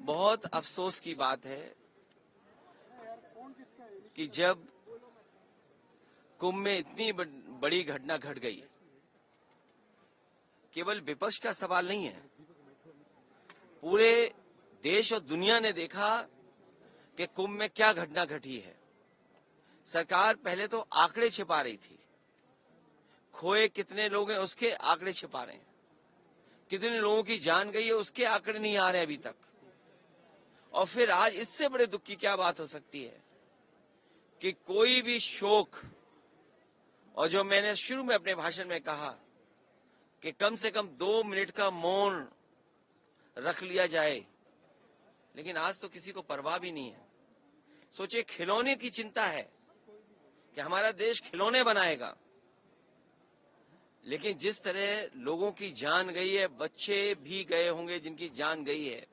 बहुत अफसोस की बात है कि जब कुंभ में इतनी बड़ी घटना घट गई, केवल विपक्ष का सवाल नहीं है, पूरे देश और दुनिया ने देखा कि कुंभ में क्या घटना घटी है। सरकार पहले तो आंकड़े छिपा रही थी, खोए कितने लोग हैं उसके आंकड़े छिपा रहे हैं, कितने लोगों की जान गई है उसके आंकड़े नहीं आ रहे अभी तक। और फिर आज इससे बड़े दुख की क्या बात हो सकती है कि कोई भी शोक, और जो मैंने शुरू में अपने भाषण में कहा कि कम से कम 2 मिनट का मौन रख लिया जाए, लेकिन आज तो किसी को परवाह भी नहीं है। सोचिए, खिलौने की चिंता है कि हमारा देश खिलौने बनाएगा, लेकिन जिस तरह लोगों की जान गई है, बच्चे भी गए होंगे जिनकी जान गई है,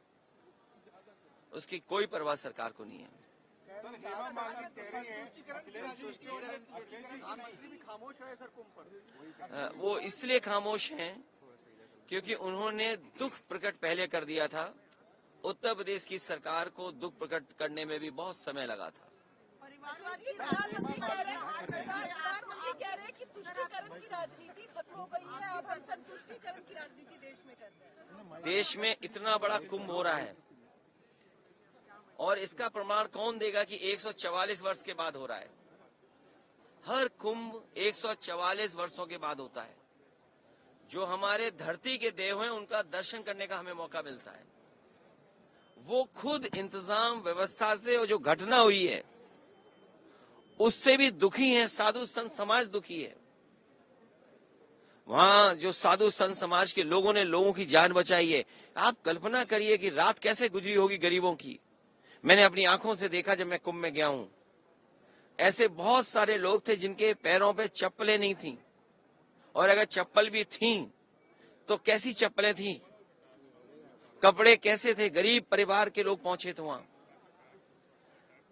उसकी कोई परवाह सरकार को नहीं है। वो इसलिए खामोश हैं क्योंकि उन्होंने दुख प्रकट पहले कर दिया था। उत्तर प्रदेश की सरकार को दुख प्रकट करने में भी बहुत समय लगा था। प्रधानमंत्री कह रहे हैं कि तुष्टीकरण की राजनीति खत्म हो गई है, अब हम संतुष्टीकरण की राजनीति देश में कर रहे हैं। देश में इतना बड़ा कुंभ हो रहा है और इसका प्रमाण कौन देगा कि 144 वर्ष के बाद हो रहा है। हर कुंभ 144 वर्षों के बाद होता है। जो हमारे धरती के देव हैं उनका दर्शन करने का हमें मौका मिलता है। वो खुद इंतजाम व्यवस्था से, और जो घटना हुई है उससे भी दुखी हैं। साधु संत समाज दुखी है। वहां जो साधु संत समाज के लोगों ने लोगों की जान बचाई है। आप कल्पना करिए कि रात कैसे गुजरी होगी गरीबों की। मैंने अपनी आंखों से देखा जब मैं कुंभ में गया हूं। ऐसे बहुत सारे लोग थे जिनके पैरों पे चप्पलें नहीं थीं, और अगर चप्पल भी थीं तो कैसी चप्पलें थीं, कपड़े कैसे थे। गरीब परिवार के लोग पहुंचे थे वहां।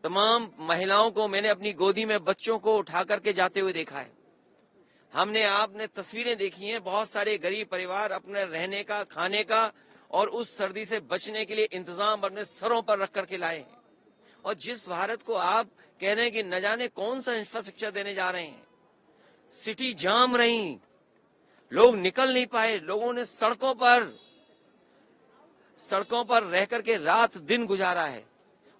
तमाम महिलाओं को मैंने अपनी गोदी में बच्चों को उठा करके जाते हुए देखा है। आपने तस्वीरें देखी हैं। बहुत सारे गरीब परिवार अपने रहने का, खाने का और उस सर्दी से बचने के लिए इंतजाम अपने सरों पर रख करके लाए हैं। और जिस भारत को आप कह रहे हैं कि न जाने कौन सा इंफ्रास्ट्रक्चर देने जा रहे हैं, सिटी जाम रही, लोग निकल नहीं पाए, लोगों ने सड़कों पर रह करके रात दिन गुजारा है,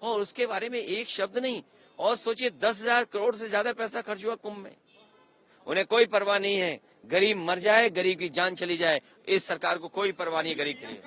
और उसके बारे में एक शब्द नहीं। और सोचिए, 10,000 करोड़ से ज्यादा पैसा खर्च हुआ कुंभ में। उन्हें कोई परवाह नहीं है, गरीब मर जाए, गरीब की जान चली जाए, इस सरकार को कोई परवाह नहीं गरीब के लिए।